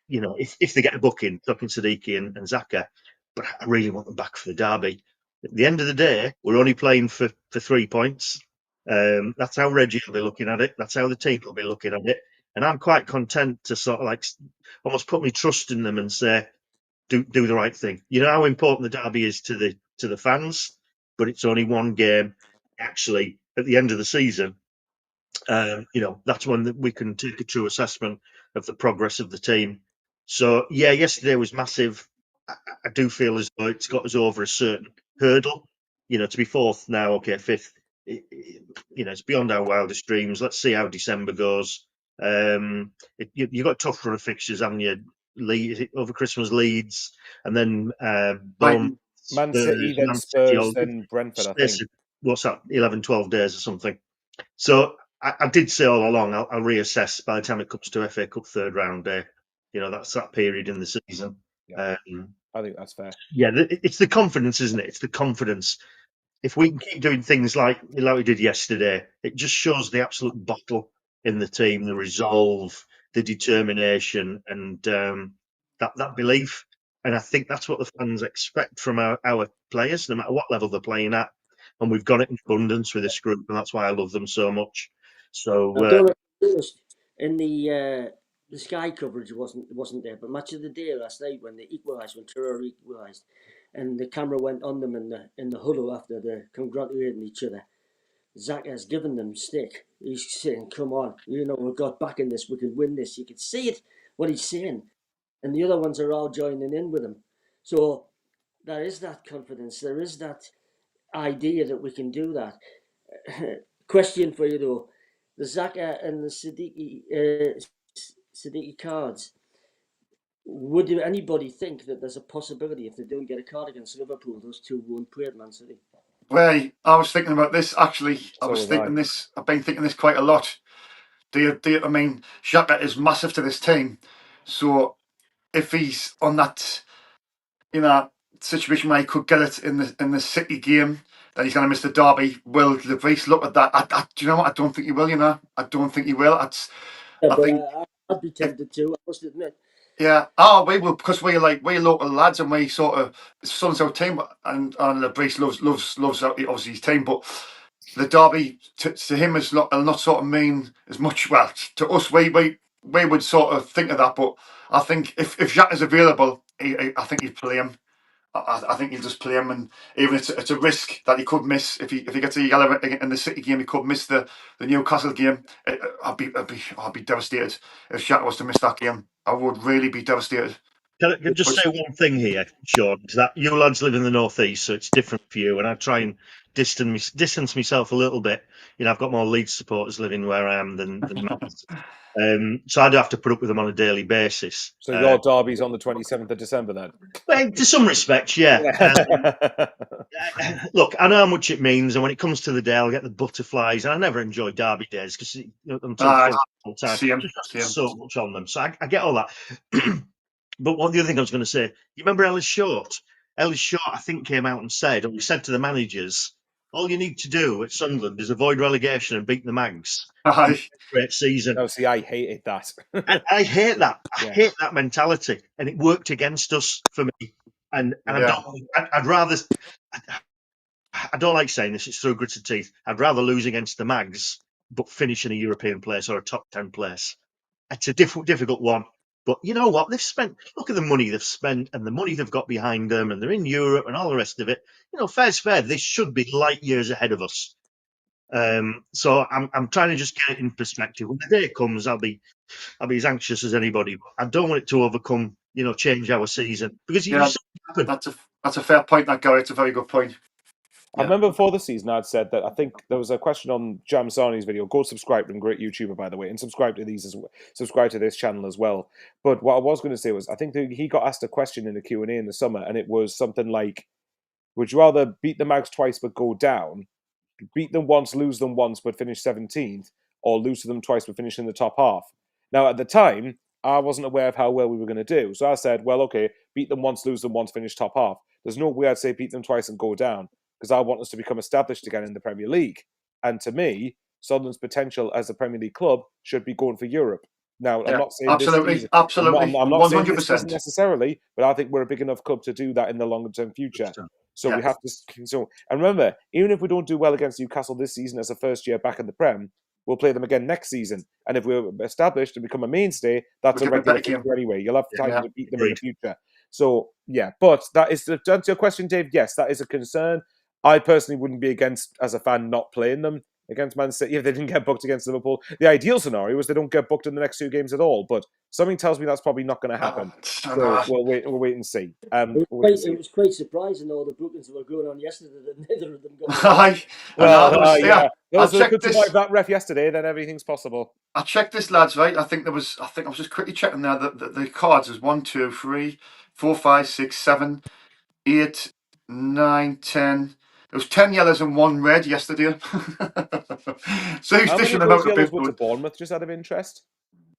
you know, if they get a booking, talking Siddiqui and Xhaka, but I really want them back for the derby. At the end of the day, we're only playing for 3 points. That's how Reggie will be looking at it. That's how the team will be looking at it. And I'm quite content to sort of like almost put my trust in them and say, do the right thing. You know how important the derby is to the fans, but it's only one game. Actually, at the end of the season, you know, that's when we can take a true assessment of the progress of the team. So yeah, yesterday was massive. I do feel as though it's got us over a certain hurdle. You know, to be fourth now, okay, fifth. You know, it's beyond our wildest dreams. Let's see how December goes. You got tough run of fixtures, haven't you? Over Christmas, Leeds, and then Like, Man City, Spurs, then Man City, Spurs, all then Brentford, I space think. of, what's that, 11, 12 days or something. So I did say all along, I'll reassess by the time it comes to FA Cup third round day. You know, that's that period in the season. Yeah. I think that's fair. Yeah, it's the confidence, isn't it? It's the confidence. If we can keep doing things like we did yesterday, it just shows the absolute battle in the team, the resolve, the determination, and that belief. And I think that's what the fans expect from our players, no matter what level they're playing at. And we've got it in abundance with this group, and that's why I love them so much. So I don't know if you noticed in the Sky coverage wasn't there, but match of the day last night when they equalised, when Truro equalised, and the camera went on them in the huddle after they're congratulating each other. Zach has given them stick. He's saying, "Come on, you know we've got back in this. We can win this." You can see it what he's saying, and the other ones are all joining in with him. So there is that confidence. There is that idea that we can do that. Question for you though: the Zaka and the Siddiqui cards. Would anybody think that there's a possibility if they don't get a card against Liverpool, those two won't play at Man City? well, I was thinking about this actually. I So was was thinking I. this. I've been thinking this quite a lot. I mean, Xhaka is massive to this team. So if he's on that, you know, situation where he could get it in the City game, then he's going to miss the derby. Will Levis look at that? Do you know what? I don't think he will. You know, I don't think he will. Yeah, I but think I'd be if tempted to. I must admit. yeah. Oh, we will because we're local lads and we sort of it's son's our team and Levis loves obviously his team, but the derby to him is not will not sort of mean as much. Well, to us, we would sort of think of that, but I think if Jack is available, I think he'd play him. I think he'll just play him, and even it's a risk that he could miss if he gets a yellow in the City game, he could miss the Newcastle game. I'd be devastated if Jack was to miss that game. I would really be devastated. can I just But say one thing here, Sean? Is that you lads live in the northeast, so it's different for you, and I try and distance myself a little bit. You know, I've got more Leeds supporters living where I am than Mans. So I'd have to put up with them on a daily basis. So your derby's on the 27th of December then? Well, to some respects, yeah. Yeah. Look, I know how much it means, and when it comes to the day, I'll get the butterflies. And I never enjoy derby days because until full time, same. just so much on them. So I get all that. But the other thing I was going to say, you remember Ellis Short? Ellis Short, I think, came out and said, or he said to the managers, all you need to do at Sunderland is avoid relegation and beat the Mags. Aye. Great season. No, see, I hated that. And I hate that. I Yeah. hate that mentality, and it worked against us for me. And Yeah. I'd rather. I don't like saying this. It's through gritted teeth. I'd rather lose against the Mags, but finish in a European place or a top 10 place. It's a difficult one. But you know what? They've spent. Look at the money they've spent and the money they've got behind them, and they're in Europe and all the rest of it. You know, fair's fair. They should be light years ahead of us. So I'm trying to just get it in perspective. When the day comes, I'll be as anxious as anybody. I don't want it to overcome, change our season because you Yeah. just happen. That's a fair point, that Gary. It's a very good point. I remember before the season, I'd said that I think there was a question on Jam Sani's video. Go subscribe to him, great YouTuber, by the way, and subscribe to subscribe to this channel as well. But what I was going to say was, I think that he got asked a question in a Q&A in the summer, and it was something like, would you rather beat the Mags twice but go down, beat them once, lose them once but finish 17th, or lose to them twice but finish in the top half? Now, at the time, I wasn't aware of how well we were going to do. So I said, well, okay, beat them once, lose them once, finish top half. There's no way I'd say beat them twice and go down, because I want us to become established again in the Premier League. And to me, Sunderland's potential as a Premier League club should be going for Europe. Now, I'm Yeah, not saying this absolutely, season. absolutely, I'm not saying this season 100%. necessarily, but I think we're a big enough club to do that in the longer term future. So Yeah. we have to. So, and remember, even if we don't do well against Newcastle this season as a first year back in the Prem, we'll play them again next season. And if we're established and become a mainstay, that's We'll a give it a regular better game. fixture anyway. You'll have time Yeah. to beat them in the future. So yeah, but that is to answer your question, Dave. Yes, that is a concern. I personally wouldn't be against, as a fan, not playing them against Man City if they didn't get booked against Liverpool. The ideal scenario is they don't get booked in the next 2 games at all. But something tells me that's probably not going to happen. So we'll wait and see. It was quite surprising all the bookings that were going on yesterday that neither of them got. Yeah. Those I who could survive that ref yesterday, then everything's possible. I checked this, lads. Right, I think I was just quickly checking there that the cards is 1, 2, 3, 4, 5, 6, 7, 8, 9, 10. There was 10 yellows and 1 red yesterday. So he's How many dishing of them those out a yellows bit. were to Bournemouth, just out of interest?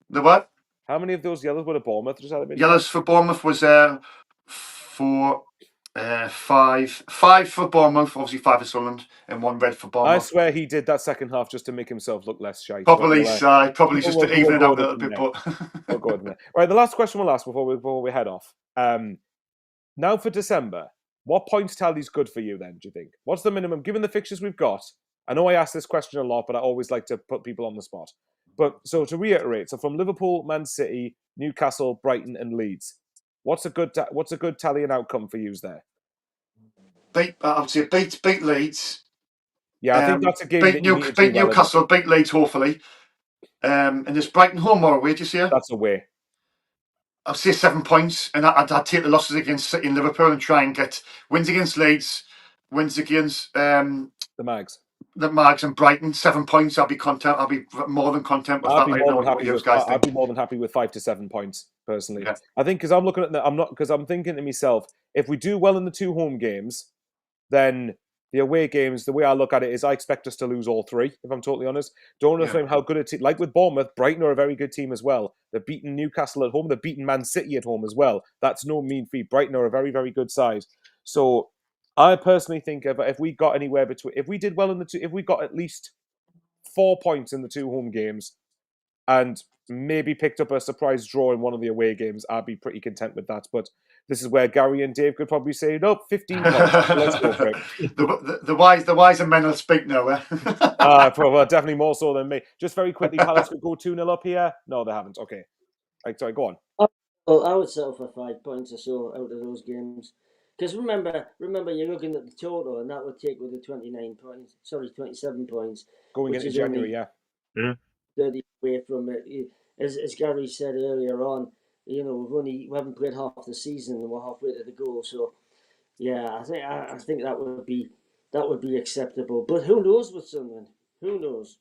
The what? How many of those yellows were to Bournemouth, just out of interest? Yellows for Bournemouth was 4, 5 for Bournemouth, obviously 5 for Sunderland, and 1 red for Bournemouth. I swear he did that second half just to make himself look less shite. Probably just to even it out a little bit. But we'll go there. Right, the last question we'll ask before we head off. Now for December, what points tally is good for you then, do you think? What's the minimum, given the fixtures we've got? I know I ask this question a lot, but I always like to put people on the spot. But so to reiterate, so from Liverpool, Man City, Newcastle, Brighton, and Leeds, what's a good tally and outcome for you there? I would say beat Leeds. Yeah, I think that's a game that you need to do well Newcastle, beat Leeds, hopefully. And there's Brighton home or away, do you see it? That's away. I'll say 7 points, and I'd take the losses against City and Liverpool and try and get wins against Leeds, wins against the Mags. The Mags and Brighton, 7 points. I'll be content. I'll be more than content with that. I'd be more than happy with 5 to 7 points personally. Yeah. I think because I'm looking at I'm thinking to myself, if we do well in the 2 home games, then the away games, the way I look at it is I expect us to lose all 3, if I'm totally honest. Don't understand how good a team, like with Bournemouth, Brighton are a very good team as well. They've beaten Newcastle at home. They've beaten Man City at home as well. That's no mean feat. Brighton are a very, very good side. So I personally think if we got anywhere between, if we did well in the 2, if we got at least 4 points in the 2 home games and maybe picked up a surprise draw in one of the away games, I'd be pretty content with that. But this is where Gary and Dave could probably say, nope, 15 points. Let's go for it. The wiser men will speak now. Well, definitely more so than me. Just very quickly, Palace could go 2-0 up here. No, they haven't. Okay. Sorry, go on. Well, I would settle for 5 points or so out of those games. Because remember, you're looking at the total, and that would take with the 27 points. Going into January, yeah. 30 away from it. As Gary said earlier on, we haven't played half the season, and we're halfway to the goal. So, yeah, I think that would be acceptable. But who knows with Sunderland? Who knows?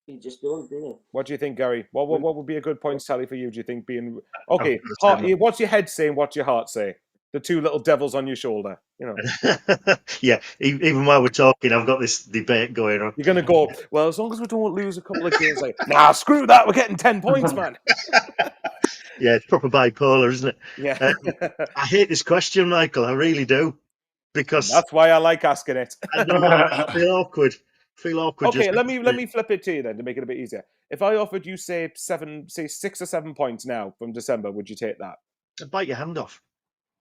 You just don't, do you? What do you think, Gary? What would be a good points tally for you? Do you think being okay? What's your head saying? What's your heart say? The 2 little devils on your shoulder, Yeah, even while we're talking, I've got this debate going on. You're going to go, well, as long as we don't lose a couple of games, nah, screw that, we're getting 10 points, man. Yeah, it's proper bipolar, isn't it? Yeah. I hate this question, Michael, I really do. Because that's why I like asking it. I feel awkward. Okay, let me flip it to you then to make it a bit easier. If I offered you, say 6 or 7 points now from December, would you take that? I'd bite your hand off.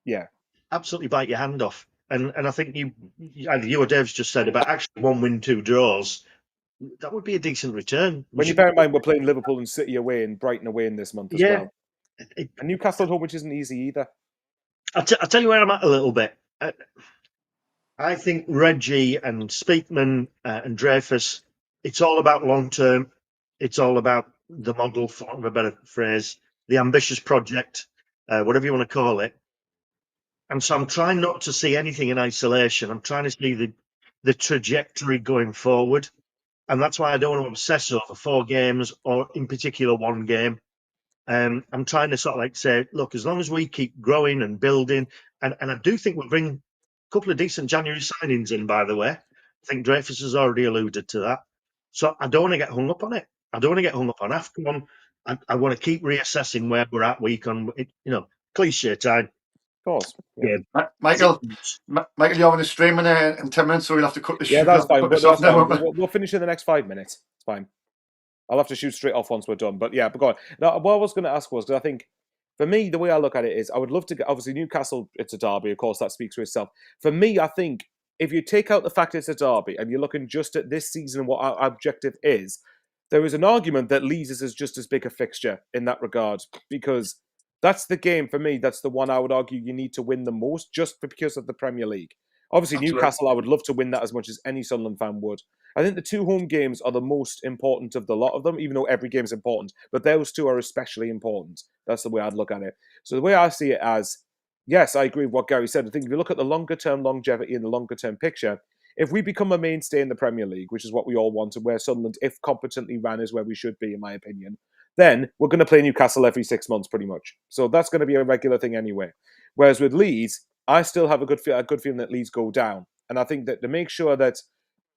Yeah, absolutely bite your hand off. And I think either you or Dave's just said about actually 1 win, 2 draws. That would be a decent return. When you bear in mind we're playing Liverpool and City away and Brighton away in this month as well. And Newcastle at home, which isn't easy either. I'll tell you where I'm at a little bit. I think Reggie and Speakman and Dreyfus, it's all about long term. It's all about the model, for want of a better phrase, the ambitious project, whatever you want to call it. And so I'm trying not to see anything in isolation. I'm trying to see the trajectory going forward. And that's why I don't want to obsess over 4 games or in particular 1 game. I'm trying to sort of like say, look, as long as we keep growing and building, and I do think we'll bring a couple of decent January signings in, by the way. I think Dreyfus has already alluded to that. So I don't want to get hung up on it. I don't want to get hung up on AFCON. I want to keep reassessing where we're at week on, cliche time. Of course. Yeah. Michael, you're on the stream in 10 minutes, so we'll have to cut the that's fine. We'll finish in the next 5 minutes. It's fine. I'll have to shoot straight off once we're done. But yeah, but go on. Now, what I was going to ask was, because I think for me, the way I look at it is, I would love to get, obviously, Newcastle, it's a derby, of course, that speaks for itself. For me, I think if you take out the fact it's a derby and you're looking just at this season and what our objective is, there is an argument that Leeds is just as big a fixture in that regard, because that's the game for me. That's the one I would argue you need to win the most, just because of the Premier League. Obviously, Absolutely. Newcastle, I would love to win that as much as any Sunderland fan would. I think the 2 home games are the most important of the lot of them, even though every game's important. But those 2 are especially important. That's the way I'd look at it. So the way I see it as, yes, I agree with what Gary said. I think if you look at the longer-term longevity and the longer-term picture, if we become a mainstay in the Premier League, which is what we all want, and where Sunderland, if competently ran, is where we should be, in my opinion, then we're going to play Newcastle every 6 months, pretty much. So that's going to be a regular thing anyway. Whereas with Leeds, I still have a good feeling that Leeds go down. And I think that to make sure that,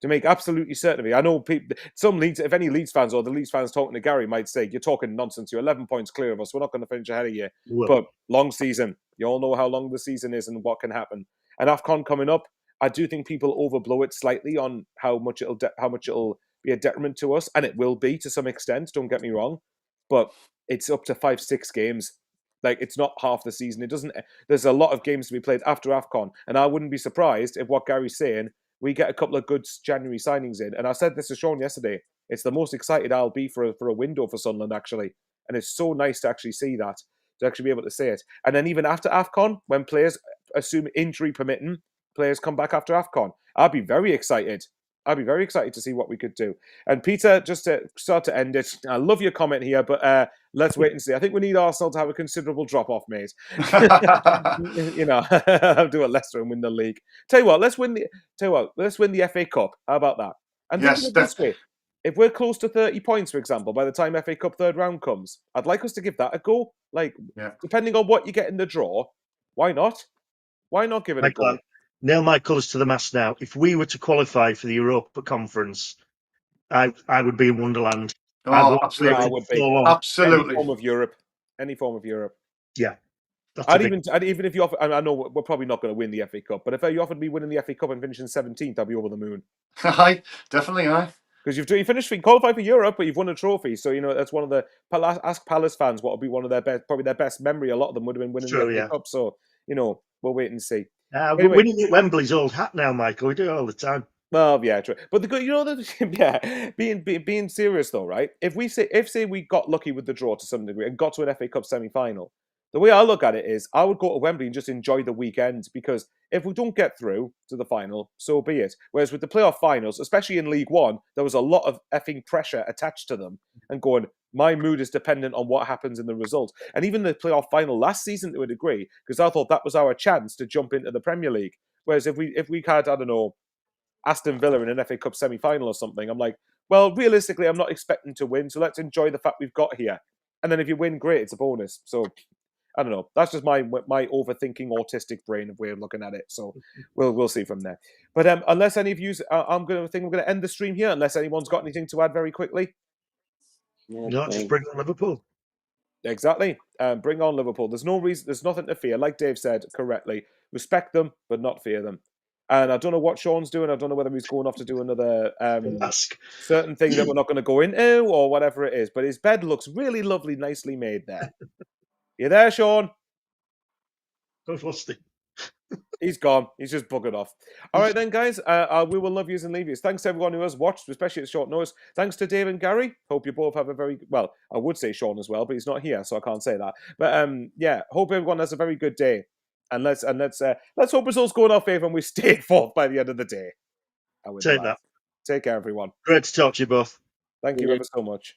to make absolutely certain of it, I know people, some Leeds, if any Leeds fans or the Leeds fans talking to Gary might say, you're talking nonsense, you're 11 points clear of us, we're not going to finish ahead of you. Well, But long season, you all know how long the season is and what can happen. And AFCON coming up, I do think people overblow it slightly on how much it'll be a detriment to us, and it will be to some extent, don't get me wrong, but it's up to 5-6 games. Like, it's not half the season. It doesn't. There's a lot of games to be played after AFCON, and I wouldn't be surprised if what Gary's saying, we get a couple of good January signings in. And I said this to Sean yesterday. It's the most excited I'll be for a window for Sunderland, actually, and it's so nice to actually see that, to actually be able to say it. And then even after AFCON, when players, assume injury permitting, players come back after AFCON, I'd be very excited. I'd be very excited to see what we could do. And Peter, just to start to end it, I love your comment here, but let's wait and see. I think we need Arsenal to have a considerable drop-off, mate. You know, I'll do a Leicester and win the league. Tell you what, let's win the FA Cup. How about that? And think of it this way. If we're close to 30 points, for example, by the time FA Cup third round comes, I'd like us to give that a go. Like, depending on what you get in the draw, why not? Why not give it a go? Nail my colours to the mast now. If we were to qualify for the Europa Conference, I would be in Wonderland. Oh, absolutely. I would be. So Absolutely. Any form of Europe. Yeah. I'd even if you offer, I know we're probably not going to win the FA Cup, but if you offered me winning the FA Cup and finishing 17th, I'd be over the moon. Aye, definitely, aye. Because you finished, you qualified for Europe, but you've won a trophy. So, you know, that's one of the, ask Palace fans what would be one of their best, probably their best memory. A lot of them would have been winning the FA Cup. So, you know, we'll wait and see. Anyway. Winning at Wembley's old hat now, Michael. We do it all the time. Well, yeah, true. But the good, you know, being serious though, right? If we got lucky with the draw to some degree and got to an FA Cup semi-final, the way I look at it is I would go to Wembley and just enjoy the weekend, because if we don't get through to the final, so be it. Whereas with the playoff finals, especially in League One, there was a lot of effing pressure attached to them, and going, my mood is dependent on what happens in the result. And even the playoff final last season to a degree, because I thought that was our chance to jump into the Premier League. Whereas if we had, I don't know, Aston Villa in an FA Cup semi-final or something, I'm like, well, realistically, I'm not expecting to win, so let's enjoy the fact we've got here. And then if you win, great, it's a bonus. So, I don't know. That's just my overthinking autistic brain of way of looking at it. So we'll see from there. But unless any of you, we're going to end the stream here. Unless anyone's got anything to add very quickly. No, just bring on Liverpool. Exactly. Bring on Liverpool. There's no reason. There's nothing to fear. Like Dave said correctly, respect them, but not fear them. And I don't know what Sean's doing. I don't know whether he's going off to do another certain thing that we're not going to go into or whatever it is. But his bed looks really lovely, nicely made there. You there, Sean? I've lost him. He's gone. He's just buggered off. All right then, guys. We will love yous and leave yous. Thanks to everyone who has watched, especially at short notice. Thanks to Dave and Gary. Hope you both have a very well. I would say Sean as well, but he's not here, so I can't say that. But yeah, hope everyone has a very good day. And let's hope results go in our favour and we stay fourth by the end of the day. Take that. Take care, everyone. Great to talk to you both. Thank you ever so much.